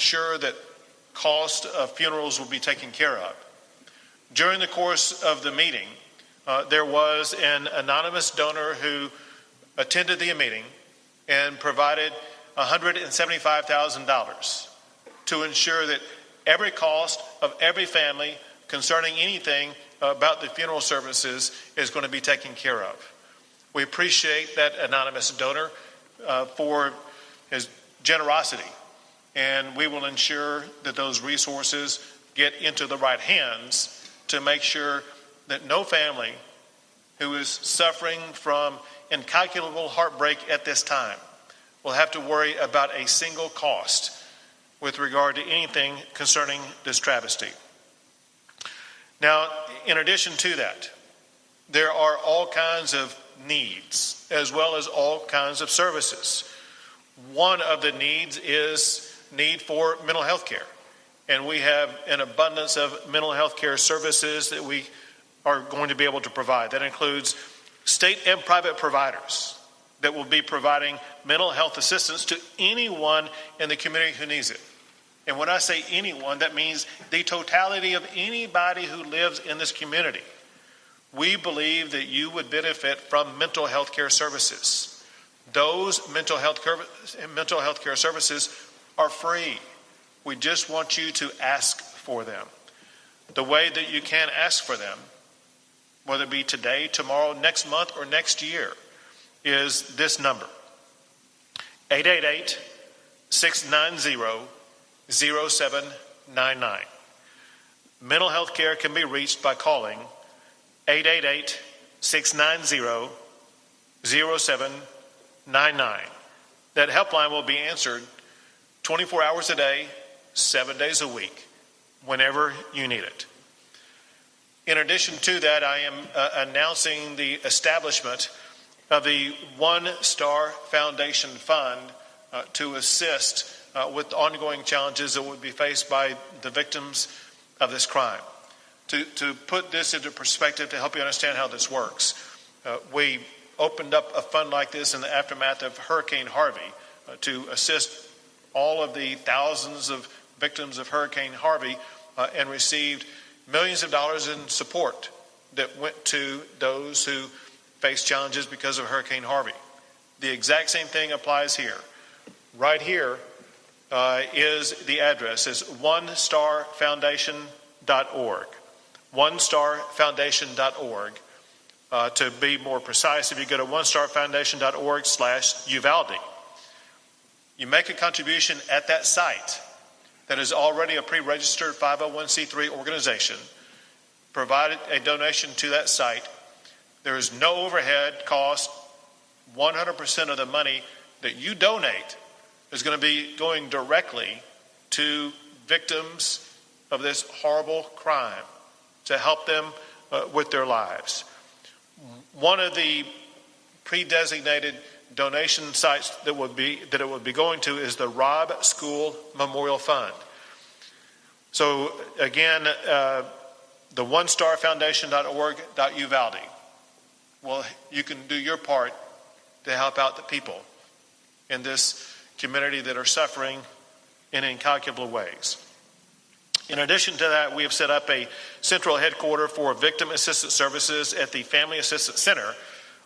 ensure that cost of funerals will be taken care of. During the course of the meeting, there was an anonymous donor who attended the meeting and provided $175,000 to ensure that every cost of every family concerning anything about the funeral services is going to be taken care of. We appreciate that anonymous donor for his generosity, and we will ensure that those resources get into the right hands to make sure that no family who is suffering from incalculable heartbreak at this time will have to worry about a single cost with regard to anything concerning this travesty. Now, in addition to that, there are all kinds of needs as well as all kinds of services. One of the needs is need for mental health care. And we have an abundance of mental health care services that we are going to be able to provide. That includes state and private providers that will be providing mental health assistance to anyone in the community who needs it. And when I say anyone, that means the totality of anybody who lives in this community. We believe that you would benefit from mental health care services. Those mental health care services are free. We just want you to ask for them. The way that you can ask for them, whether it be today, tomorrow, next month, or next year, is this number: 888-690-0799. Mental health care can be reached by calling 888-690-0799. That helpline will be answered 24 hours a day, 7 days a week, whenever you need it. In addition to that, I am announcing the establishment of the One Star Foundation Fund to assist with ongoing challenges that would be faced by the victims of this crime. To put this into perspective, to help you understand how this works, we opened up a fund like this in the aftermath of Hurricane Harvey to assist all of the thousands of victims of Hurricane Harvey and received millions of dollars in support that went to those who faced challenges because of Hurricane Harvey. The exact same thing applies here. Right here is the address. It's onestarfoundation.org. onestarfoundation.org. To be more precise, if you go to onestarfoundation.org/Uvalde, you make a contribution at that site that is already a pre-registered 501c3 organization, provide a donation to that site. There is no overhead cost. 100% of the money that you donate is going to be going directly to victims of this horrible crime to help them with their lives. One of the pre-designated donation sites that it would be going to is the Robb School Memorial Fund. So again, the onestarfoundation.org.Uvalde. Well, you can do your part to help out the people in this community that are suffering in incalculable ways. In addition to that, we have set up a central headquarters for victim assistance services at the Family Assistance Center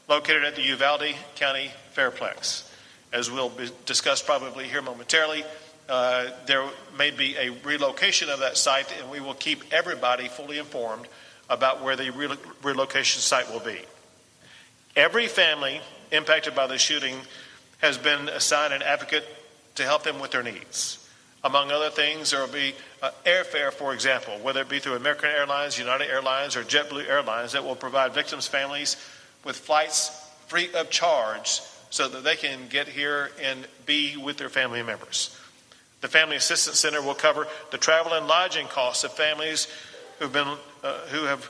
located at the Uvalde County Fairplex. As we'll discuss probably here momentarily, there may be a relocation of that site, and we will keep everybody fully informed about where the relocation site will be. Every family impacted by the shooting has been assigned an advocate to help them with their needs. Among other things, there will be airfare, for example, whether it be through American Airlines, United Airlines, or JetBlue Airlines, that will provide victims' families with flights free of charge so that they can get here and be with their family members. The Family Assistance Center will cover the travel and lodging costs of families who have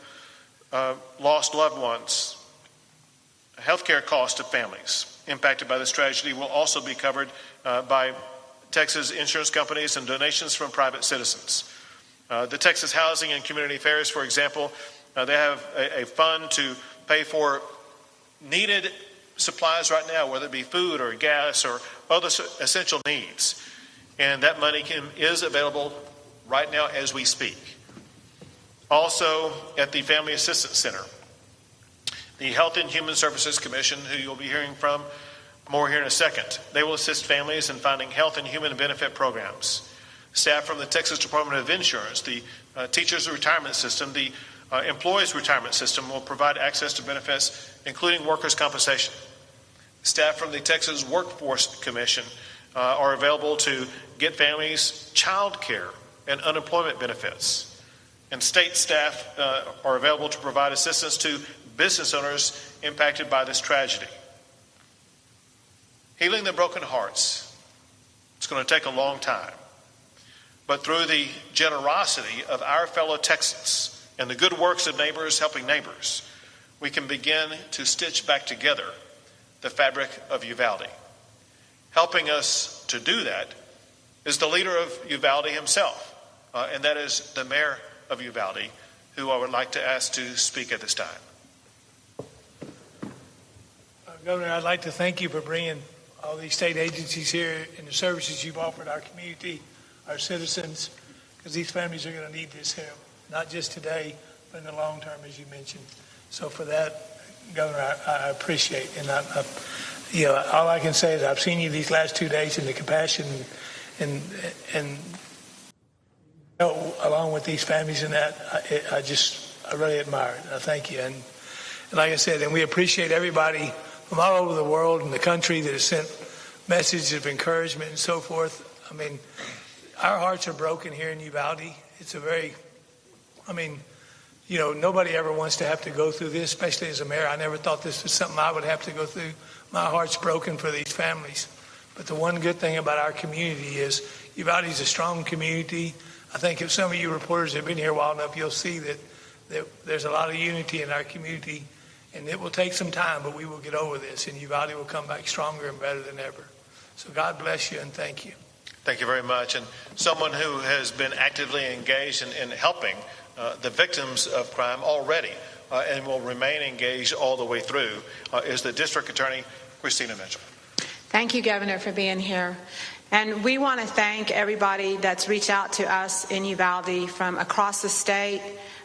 lost loved ones. Healthcare costs of families impacted by this tragedy will also be covered by Texas insurance companies and donations from private citizens. The Texas Housing and Community Affairs, for example, they have a fund to pay for needed supplies right now, whether it be food or gas or other essential needs. and that money is available right now as we speak. Also, at the Family Assistance Center, the Health and Human Services Commission, who you'll be hearing from more here in a second, they will assist families in finding health and human benefit programs. Staff from the Texas Department of Insurance, the Teachers Retirement System, the Employees Retirement System will provide access to benefits, including workers' compensation. Staff from the Texas Workforce Commission are available to get families child care and unemployment benefits. And state staff are available to provide assistance to business owners impacted by this tragedy. Healing the broken hearts, it's going to take a long time. But through the generosity of our fellow Texans and the good works of neighbors helping neighbors, we can begin to stitch back together the fabric of Uvalde. Helping us to do that is the leader of Uvalde himself, and that is the mayor of Uvalde, who I would like to ask to speak at this time. Governor, I'd like to thank you for bringing all these state agencies here and the services you've offered our community, our citizens, because these families are going to need this help, not just today, but in the long term, as you mentioned. So for that, Governor, I appreciate, and all I can say is I've seen you these last 2 days, and the compassion and along with these families and that, I really admire it. I thank you, and like I said, and we appreciate everybody from all over the world and the country that has sent messages of encouragement and so forth. I mean, our hearts are broken here in Uvalde. It's nobody ever wants to have to go through this, especially as a mayor. I never thought this was something I would have to go through. My heart's broken for these families. But the one good thing about our community is Uvalde is a strong community. I think if some of you reporters have been here a while enough, you'll see that there's a lot of unity in our community. And it will take some time, but we will get over this, and Uvalde will come back stronger and better than ever. So God bless you, and thank you. Thank you very much. And someone who has been actively engaged in helping the victims of crime already and will remain engaged all the way through is the District Attorney, Christina Mitchell. Thank you, Governor, for being here. And we want to thank everybody that's reached out to us in Uvalde from across the state,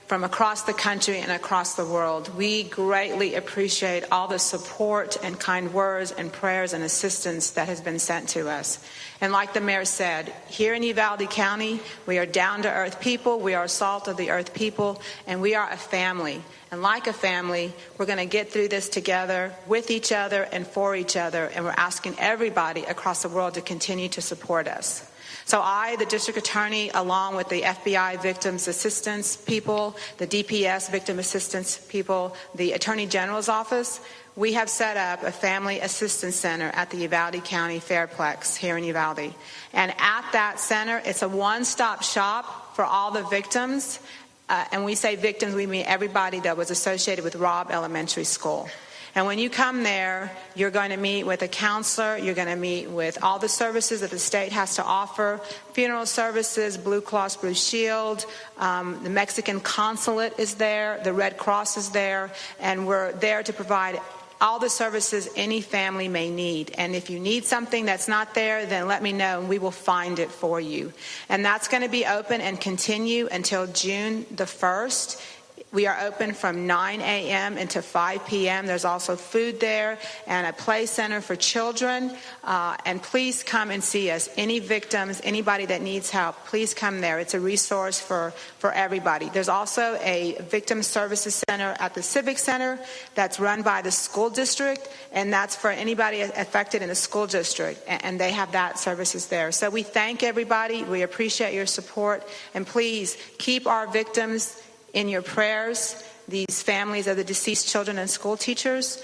from across the country, and across the world. We greatly appreciate all the support and kind words and prayers and assistance that has been sent to us. And like the mayor said, here in Uvalde County, we are down-to-earth people, we are salt of the earth people, and we are a family. And like a family, we're going to get through this together with each other and for each other, and we're asking everybody across the world to continue to support us. So I, the district attorney, along with the FBI victims assistance people, the DPS victim assistance people, the attorney general's office, we have set up a family assistance center at the Uvalde County Fairplex here in Uvalde. And at that center, it's a one-stop shop for all the victims. And we say victims, we mean everybody that was associated with Robb Elementary School. And when you come there, you're going to meet with a counselor, you're going to meet with all the services that the state has to offer, funeral services, Blue Cross Blue Shield, the Mexican consulate is there, the Red Cross is there, and we're there to provide all the services any family may need. And if you need something that's not there, then let me know and we will find it for you. And that's going to be open and continue until June the 1st. We are open from 9 a.m. until 5 p.m. There's also food there and a play center for children. And please come and see us. Any victims, anybody that needs help, please come there. It's a resource for everybody. There's also a victim services center at the Civic Center that's run by the school district, and that's for anybody affected in the school district. And they have that services there. So we thank everybody. We appreciate your support. And please keep our victims in your prayers, these families of the deceased children and school teachers,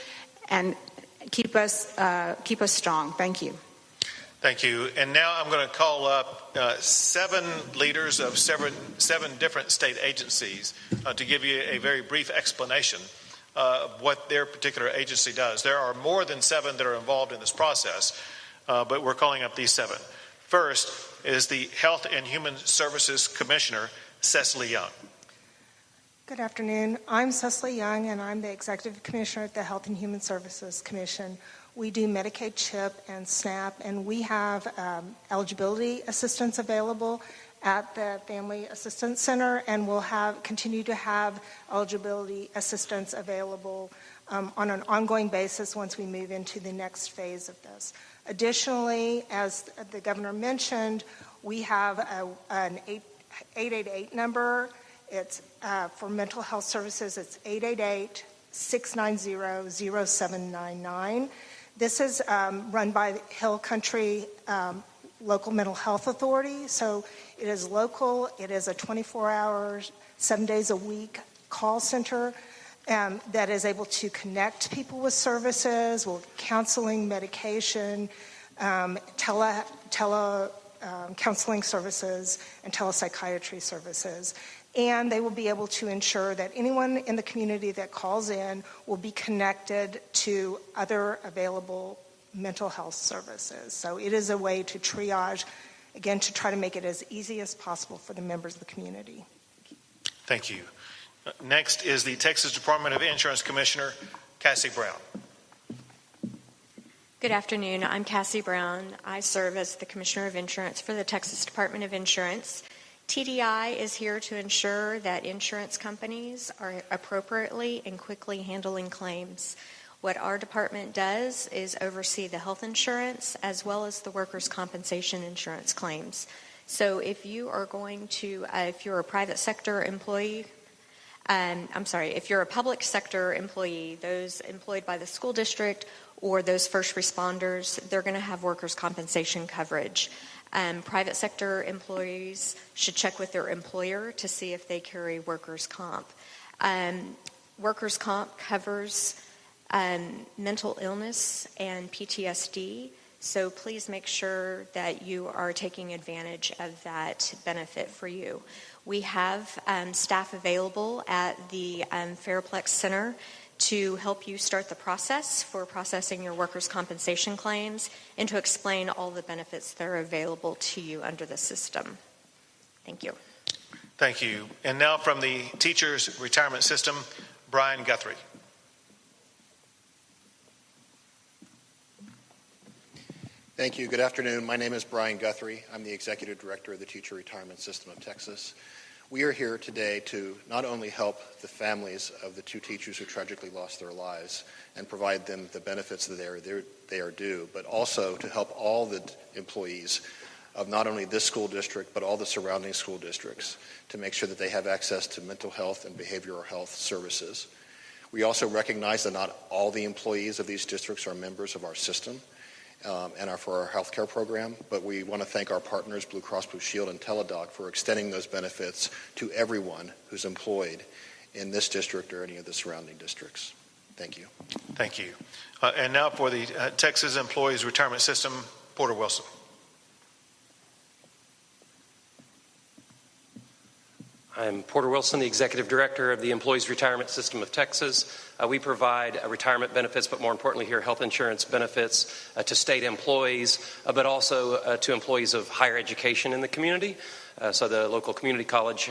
and keep us strong. Thank you. Thank you. And now I'm going to call up 7 leaders of seven different state agencies to give you a very brief explanation of what their particular agency does. There are more than 7 that are involved in this process, but we're calling up these 7. First is the Health and Human Services Commissioner, Cecily Young. Good afternoon. I'm Cecily Young, and I'm the Executive Commissioner at the Health and Human Services Commission. We do Medicaid CHIP and SNAP, and we have eligibility assistance available at the Family Assistance Center, and we'll continue to have eligibility assistance available on an ongoing basis once we move into the next phase of this. Additionally, as the governor mentioned, we have an 888 number. It's for mental health services. It's 888-690-0799. This is run by Hill Country Local Mental Health Authority. So it is local. It is a 24-hour, 7 days a week call center that is able to connect people with services, with counseling, medication, counseling services, and telepsychiatry services. And they will be able to ensure that anyone in the community that calls in will be connected to other available mental health services. So it is a way to triage, again, to try to make it as easy as possible for the members of the community. Thank you. Next is the Texas Department of Insurance Commissioner, Cassie Brown. Good afternoon. I'm Cassie Brown. I serve as the Commissioner of Insurance for the Texas Department of Insurance. TDI is here to ensure that insurance companies are appropriately and quickly handling claims. What our department does is oversee the health insurance as well as the workers' compensation insurance claims. So if you are going to, if you're a private sector employee, if you're a public sector employee, those employed by the school district or those first responders, they're going to have workers' compensation coverage. Private sector employees should check with their employer to see if they carry workers' comp. Workers' comp covers mental illness and PTSD, so please make sure that you are taking advantage of that benefit for you. We have staff available at the Fairplex Center to help you start the process for processing your workers' compensation claims and to explain all the benefits that are available to you under the system. Thank you. Thank you. And now from the Teachers Retirement System, Brian Guthrie. Thank you. Good afternoon. My name is Brian Guthrie. I'm the Executive Director of the Teacher Retirement System of Texas. We are here today to not only help the families of the two teachers who tragically lost their lives and provide them the benefits that they are due, but also to help all the employees of not only this school district, but all the surrounding school districts to make sure that they have access to mental health and behavioral health services. We also recognize that not all the employees of these districts are members of our system and are for our health care program, but we want to thank our partners, Blue Cross Blue Shield and Teladoc, for extending those benefits to everyone who's employed in this district or any of the surrounding districts. Thank you. Thank you. And now for the Texas Employees Retirement System, Porter Wilson. I'm Porter Wilson, the Executive Director of the Employees Retirement System of Texas. We provide retirement benefits, but more importantly here, health insurance benefits to state employees, but also to employees of higher education in the community. So the local community college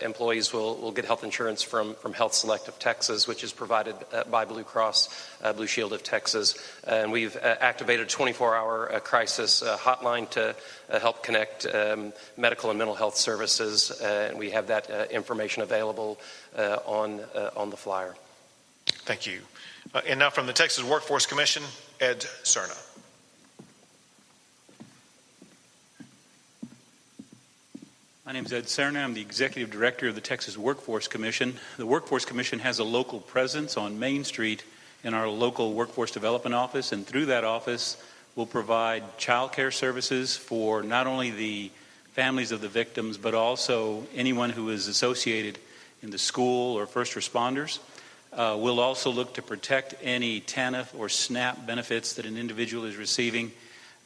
employees will get health insurance from Health Select of Texas, which is provided by Blue Cross Blue Shield of Texas. And we've activated a 24-hour crisis hotline to help connect medical and mental health services. And we have that information available on the flyer. Thank you. And now from the Texas Workforce Commission, Ed Cerna. My name is Ed Cerna. I'm the Executive Director of the Texas Workforce Commission. The Workforce Commission has a local presence on Main Street in our local Workforce Development Office, and through that office we'll provide child care services for not only the families of the victims, but also anyone who is associated in the school or first responders. We'll also look to protect any TANF or SNAP benefits that an individual is receiving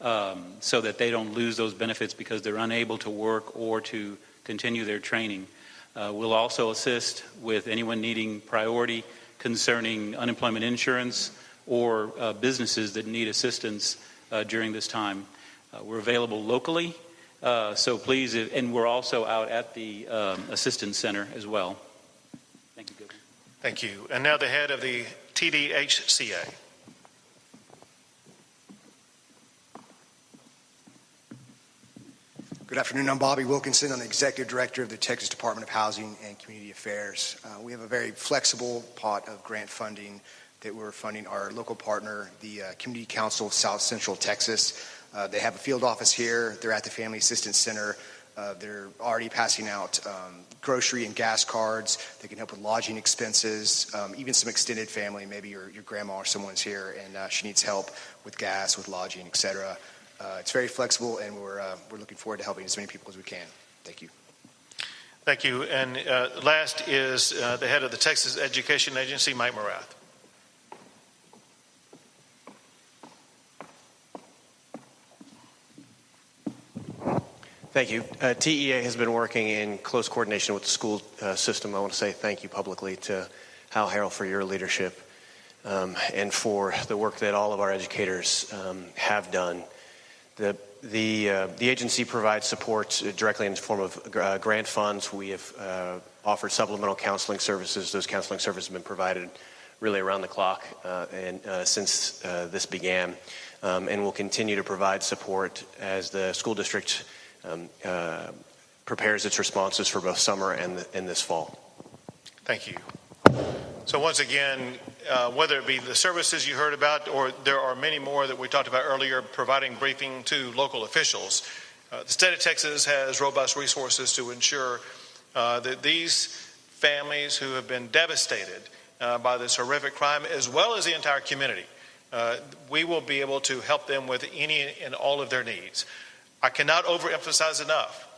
so that they don't lose those benefits because they're unable to work or to continue their training. We'll also assist with anyone needing priority concerning unemployment insurance or businesses that need assistance during this time. We're available locally, so please, and we're also out at the Assistance Center as well. Thank you, Governor. Thank you. And now the head of the TDHCA. Good afternoon. I'm Bobby Wilkinson. I'm the Executive Director of the Texas Department of Housing and Community Affairs. We have a very flexible pot of grant funding that we're funding our local partner, the Community Council of South Central Texas. They have a field office here. They're at the Family Assistance Center. They're already passing out grocery and gas cards. They can help with lodging expenses, even some extended family. Maybe your grandma or someone's here and she needs help with gas, with lodging, etc. It's very flexible, and we're looking forward to helping as many people as we can. Thank you. Thank you. And last is the head of the Texas Education Agency, Mike Morath. Thank you. TEA has been working in close coordination with the school system. I want to say thank you publicly to Hal Harrell for your leadership and for the work that all of our educators have done. The agency provides support directly in the form of grant funds. We have offered supplemental counseling services. Those counseling services have been provided really around the clock since this began, and will continue to provide support as the school district prepares its responses for both summer and this fall. Thank you. So once again, whether it be the services you heard about or there are many more that we talked about earlier, providing briefing to local officials, the state of Texas has robust resources to ensure that these families who have been devastated by this horrific crime, as well as the entire community, we will be able to help them with any and all of their needs. I cannot overemphasize enough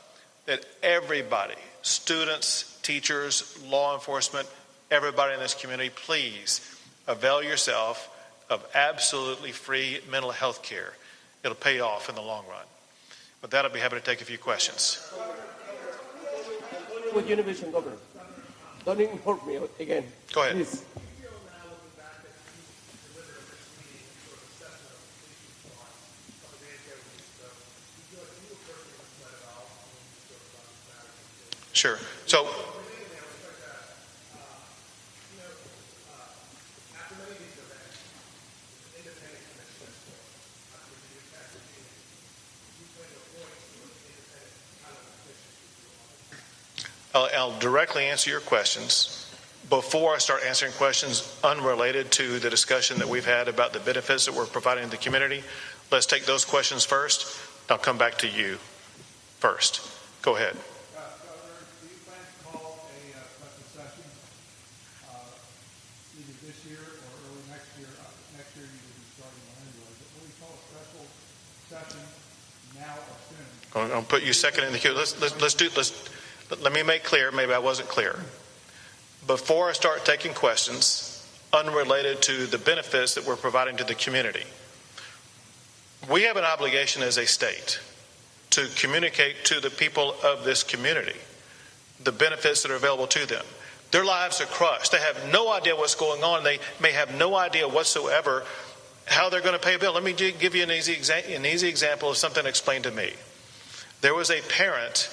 that everybody, students, teachers, law enforcement, everybody in this community, please avail yourself of absolutely free mental health care. It'll pay off in the long run. With that, I'll be happy to take a few questions. With innovation, Governor. Don't ignore me again. Go ahead. Please. Sure. So, I'll directly answer your questions. Before I start answering questions unrelated to the discussion that we've had about the benefits that we're providing to the community, let's take those questions first. I'll come back to you first. Go ahead. Governor, do you plan to call a special session either this year or early next year? Next year you will be starting one anyway. But will you call a special session now or soon? I'll put you second in the queue. Let me make clear, maybe I wasn't clear. Before I start taking questions unrelated to the benefits that we're providing to the community, we have an obligation as a state to communicate to the people of this community the benefits that are available to them. Their lives are crushed. They have no idea what's going on. They may have no idea whatsoever how they're going to pay a bill. Let me give you an easy example of something explained to me. There was a parent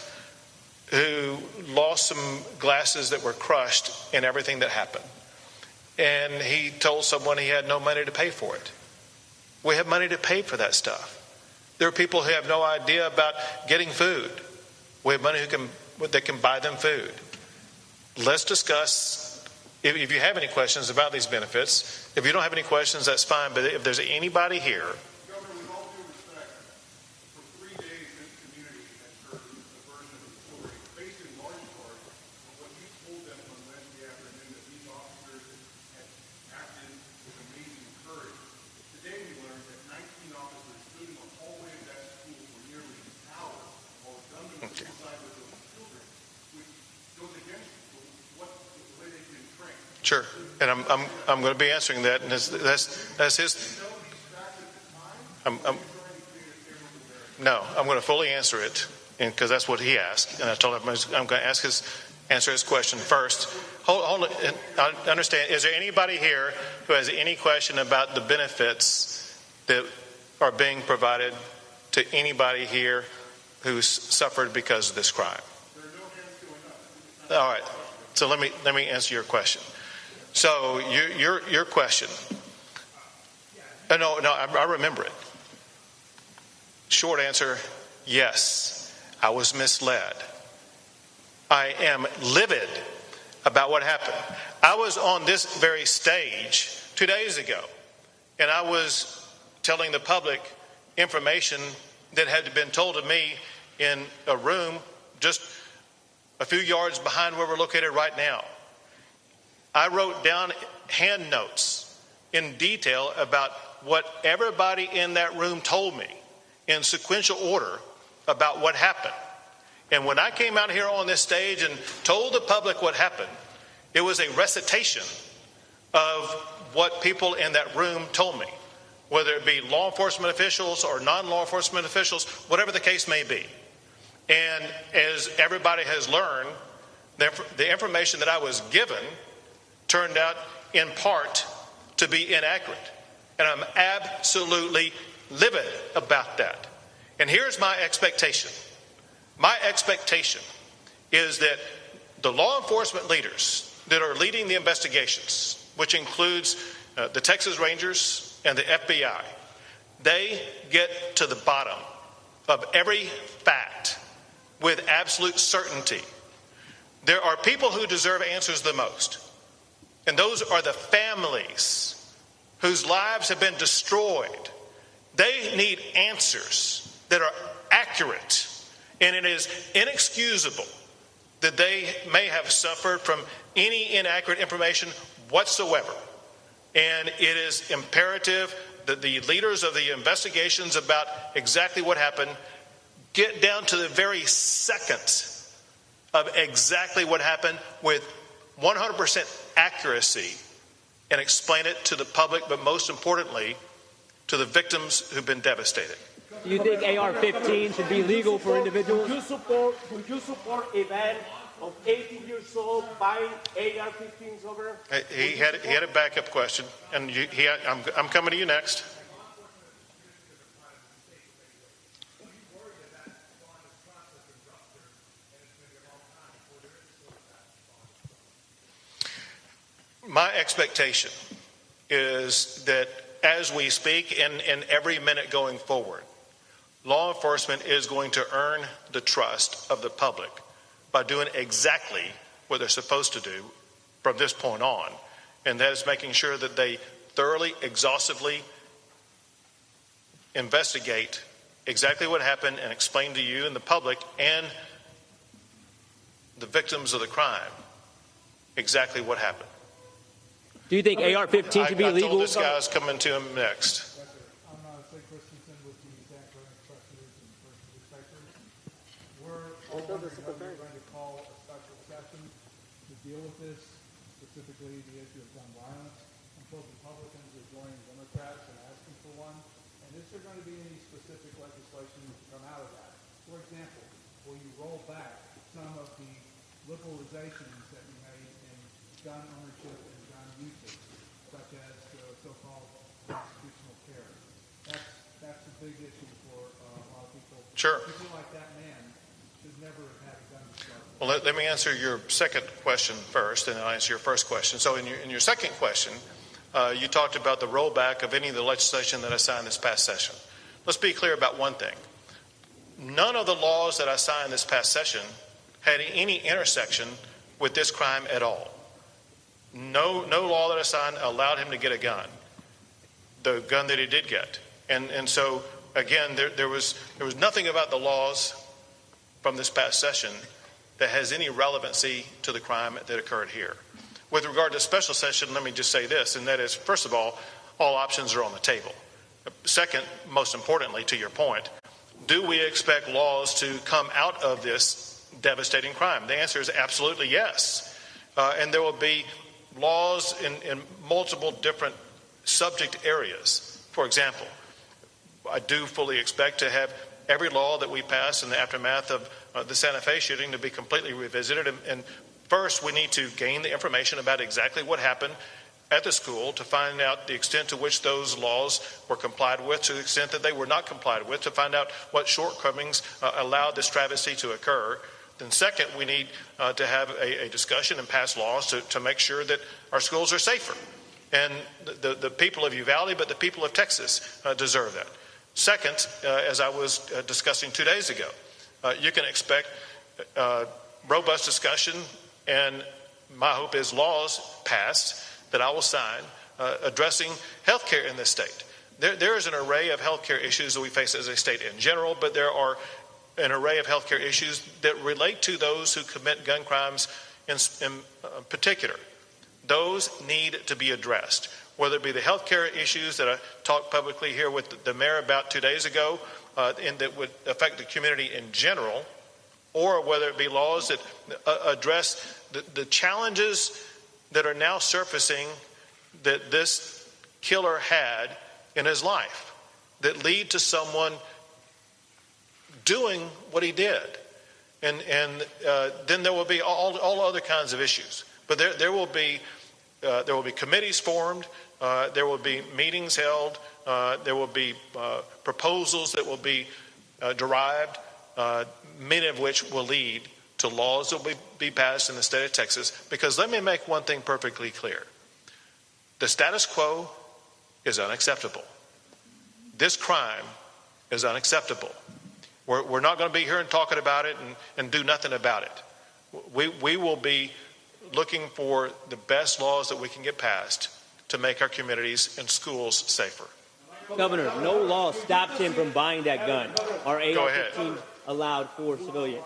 who lost some glasses that were crushed in everything that happened. And he told someone he had no money to pay for it. We have money to pay for that stuff. There are people who have no idea about getting food. We have money that can buy them food. Let's discuss, if you have any questions about these benefits. If you don't have any questions, that's fine. But if there's anybody here. Governor, with all due respect, for 3 days this community has heard a version of the story based in large part on what you told them on Wednesday afternoon that these officers had acted with amazing courage. Today we learned that 19 officers stood in the hallway of that school for nearly an hour while a gunman was inside with those children, which goes against the way they've been trained. Sure. And I'm going to be answering that. And that's his. No, I'm going to fully answer it because that's what he asked. And I told him I'm going to answer his question first. Hold it. I understand. Is there anybody here who has any question about the benefits that are being provided to anybody here who's suffered because of this crime? All right. So let me answer your question. So your question. No, I remember it. Short answer, yes. I was misled. I am livid about what happened. I was on this very stage 2 days ago, and I was telling the public information that had been told to me in a room just a few yards behind where we're located right now. I wrote down hand notes in detail about what everybody in that room told me in sequential order about what happened. And when I came out here on this stage and told the public what happened, it was a recitation of what people in that room told me, whether it be law enforcement officials or non-law enforcement officials, whatever the case may be. And as everybody has learned, the information that I was given turned out in part to be inaccurate. And I'm absolutely livid about that. And here's my expectation. My expectation is that the law enforcement leaders that are leading the investigations, which includes the Texas Rangers and the FBI, they get to the bottom of every fact with absolute certainty. There are people who deserve answers the most, and those are the families whose lives have been destroyed. They need answers that are accurate, and it is inexcusable that they may have suffered from any inaccurate information whatsoever. And it is imperative that the leaders of the investigations about exactly what happened get down to the very second of exactly what happened with 100% accuracy and explain it to the public, but most importantly, to the victims who've been devastated. Do you think AR-15 should be legal for individuals? Would you support a ban of 18 years old buying AR-15s over? He had a backup question, and I'm coming to you next. My expectation is that as we speak and every minute going forward, law enforcement is going to earn the trust of the public by doing exactly what they're supposed to do from this point on. And that is making sure that they thoroughly, exhaustively investigate exactly what happened and explain to you and the public and the victims of the crime exactly what happened. Do you think AR-15 should be legal? I told this guy's coming to him next. We're going to call a special session to deal with this, specifically the issue of gun violence. Until Republicans are joining Democrats and asking for one. And is there going to be any specific legislation to come out of that? For example, will you roll back some of the liberalizations that you made in gun ownership and gun usage, such as the so-called constitutional carry? That's a big issue for a lot of people. Sure. People like that man should never have had a gun to start with. Well, let me answer your second question first, and then I'll answer your first question. So in your second question, you talked about the rollback of any of the legislation that I signed this past session. Let's be clear about one thing. None of the laws that I signed this past session had any intersection with this crime at all. No law that I signed allowed him to get a gun, the gun that he did get. And so, again, there was nothing about the laws from this past session that has any relevancy to the crime that occurred here. With regard to special session, let me just say this, and that is, first of all options are on the table. Second, most importantly, to your point, do we expect laws to come out of this devastating crime? The answer is absolutely yes. And there will be laws in multiple different subject areas. For example, I do fully expect to have every law that we pass in the aftermath of the Santa Fe shooting to be completely revisited. And first, we need to gain the information about exactly what happened at the school to find out the extent to which those laws were complied with, to the extent that they were not complied with, to find out what shortcomings allowed this travesty to occur. Then second, we need to have a discussion and pass laws to make sure that our schools are safer. And the people of Uvalde, but the people of Texas deserve that. Second, as I was discussing 2 days ago, you can expect robust discussion, and my hope is laws passed that I will sign addressing health care in this state. There is an array of health care issues that we face as a state in general, but there are an array of health care issues that relate to those who commit gun crimes in particular. Those need to be addressed, whether it be the health care issues that I talked publicly here with the mayor about 2 days ago, and that would affect the community in general, or whether it be laws that address the challenges that are now surfacing that this killer had in his life that lead to someone doing what he did. And then there will be all other kinds of issues. But there will be committees formed. There will be meetings held. There will be proposals that will be derived, many of which will lead to laws that will be passed in the state of Texas. Because let me make one thing perfectly clear. The status quo is unacceptable. This crime is unacceptable. We're not going to be here and talking about it and do nothing about it. We will be looking for the best laws that we can get passed to make our communities and schools safer. Governor, no law stops him from buying that gun. Are AR-15s allowed for civilians?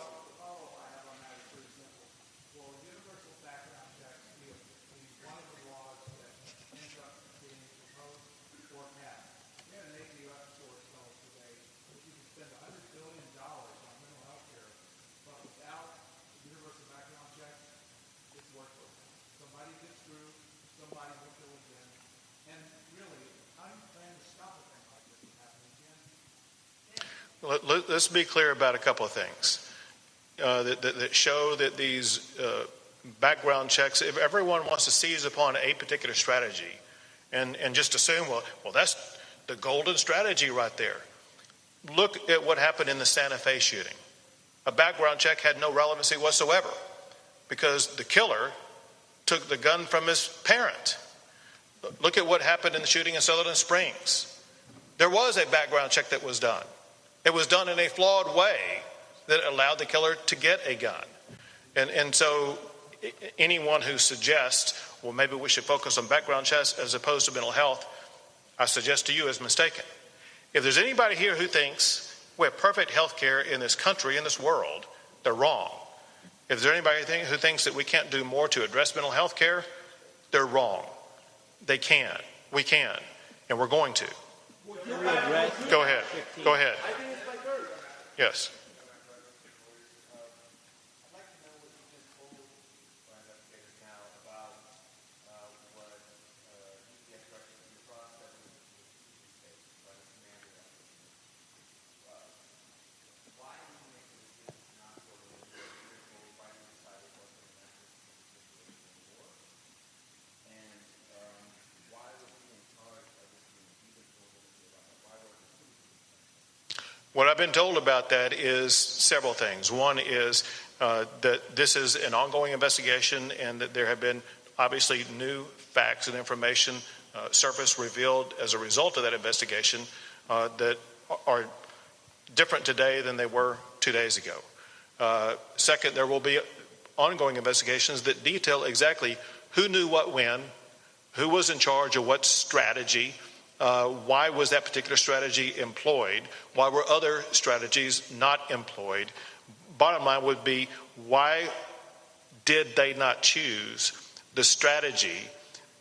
Let's be clear about a couple of things that show that these background checks, if everyone wants to seize upon a particular strategy and just assume, well, that's the golden strategy right there. Look at what happened in the Santa Fe shooting. A background check had no relevancy whatsoever because the killer took the gun from his parent. Look at what happened in the shooting in Sutherland Springs. There was a background check that was done. It was done in a flawed way that allowed the killer to get a gun. And so anyone who suggests, well, maybe we should focus on background checks as opposed to mental health, I suggest to you is mistaken. If there's anybody here who thinks we have perfect health care in this country, in this world, they're wrong. If there's anybody who thinks that we can't do more to address mental health care, they're wrong. They can. We can. And we're going to. Go ahead. Go ahead. Yes. What I've been told about that is several things. One is that this is an ongoing investigation and that there have been obviously new facts and information surfaced, revealed as a result of that investigation that are different today than they were 2 days ago. Second, there will be ongoing investigations that detail exactly who knew what when, who was in charge of what strategy, why was that particular strategy employed? Why were other strategies not employed? Bottom line would be, why did they not choose the strategy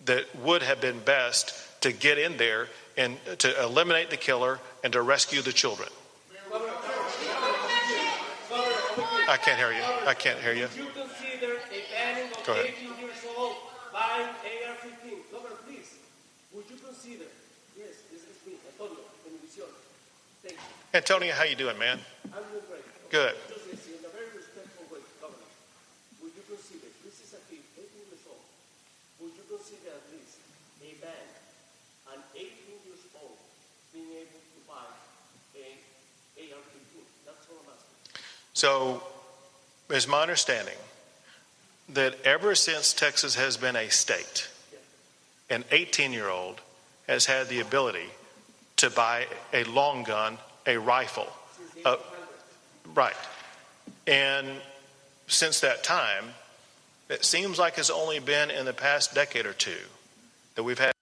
that would have been best to get in there and to eliminate the killer and to rescue the children? I can't hear you. I can't hear you. Would you consider a banning of 18 years old buying AR-15? Governor, please. Would you consider? Yes, this is me, Antonio, Univision. Thank you. Antonio, how you doing, man? I'm doing great. Good. Just in a very respectful way, Governor. Would you consider, this is a kid, 18 years old, would you consider at least a ban on 18 years old being able to buy an AR-15? That's all I'm asking. So, it's my understanding that ever since Texas has been a state, an 18-year-old has had the ability to buy a long gun, a rifle. Right. And since that time, it seems like it's only been in the past decade or two that we've had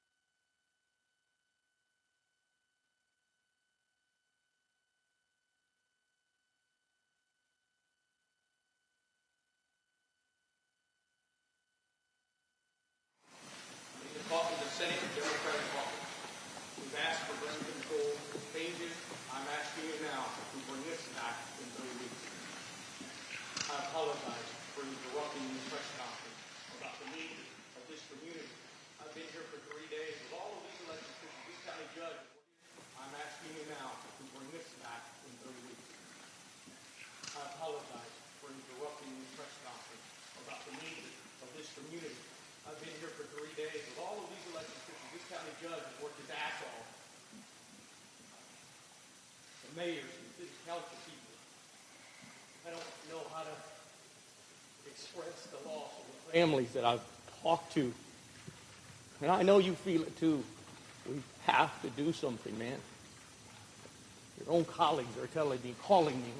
mayors and city council people. I don't know how to express the loss of the families that I've talked to. And I know you feel it too. We have to do something, man. Your own colleagues are calling me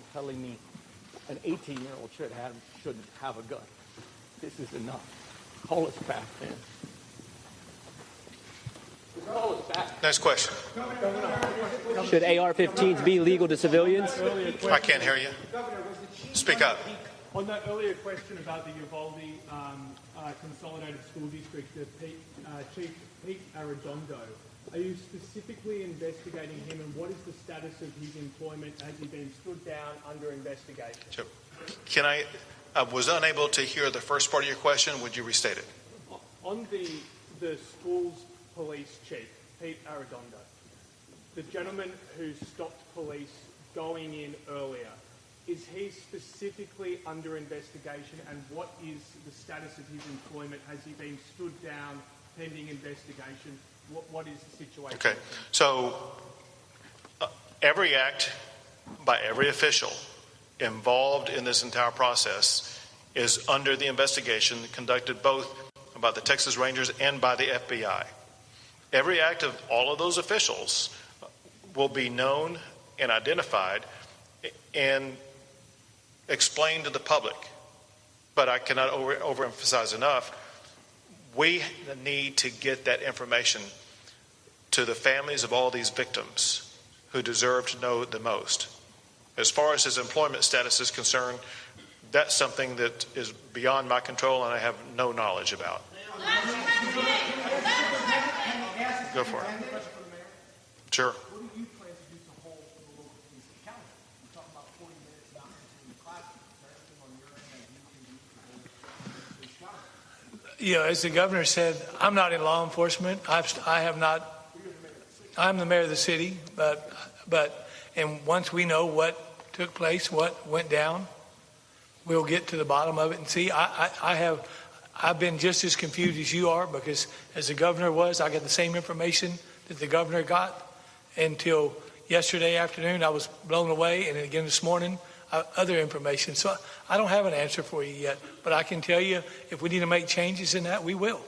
an 18-year-old shouldn't have a gun. This is enough. Call us back, man. Call us back. Next question. Should AR-15s be legal to civilians? I can't hear you. Speak up. On that earlier question about the Uvalde Consolidated School District, Chief Pete Arredondo, are you specifically investigating him, and what is the status of his employment? Has he been stood down under investigation? Sure. Can I was unable to hear the first part of your question. Would you restate it? On the school's police chief, Pete Arredondo, the gentleman who stopped police going in earlier, is he specifically under investigation, and what is the status of his employment? Has he been stood down pending investigation? What is the situation? Okay. So every act by every official involved in this entire process is under the investigation conducted both by the Texas Rangers and by the FBI. Every act of all of those officials will be known and identified and explained to the public. But I cannot overemphasize enough, we need to get that information to the families of all these victims who deserve to know the most. As far as his employment status is concerned, that's something that is beyond my control and I have no knowledge about. Go for it. Sure. What do you plan to do to hold the local police accountable? You talk about 40 minutes not entering the classroom. Is there anything on your end that you can do to hold the police accountable? Yeah, as the governor said, I'm not in law enforcement. I'm the mayor of the city, and once we know what took place, what went down, we'll get to the bottom of it and see. I've been just as confused as you are, because as the governor was, I got the same information that the governor got until yesterday afternoon. I was blown away, and again this morning, other information. So I don't have an answer for you yet, but I can tell you if we need to make changes in that, we will.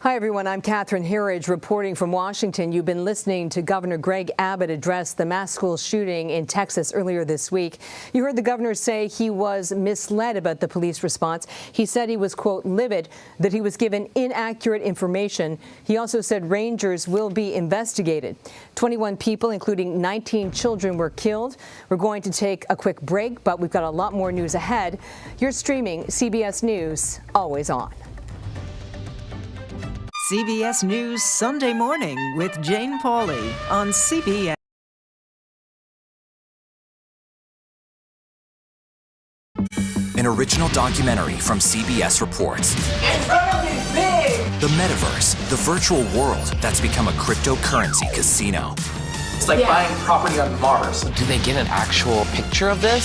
Hi, everyone. I'm Catherine Herridge reporting from Washington. You've been listening to Governor Greg Abbott address the mass school shooting in Texas earlier this week. You heard the governor say he was misled about the police response. He said he was, quote, livid that he was given inaccurate information. He also said Rangers will be investigated. 21 people, including 19 children, were killed. We're going to take a quick break, but we've got a lot more news ahead. You're streaming CBS News, always on. CBS News Sunday Morning with Jane Pauley on CBS. An original documentary from CBS reports. It's gonna be big! The metaverse, the virtual world that's become a cryptocurrency casino. It's like buying property on Mars. Do they get an actual picture of this?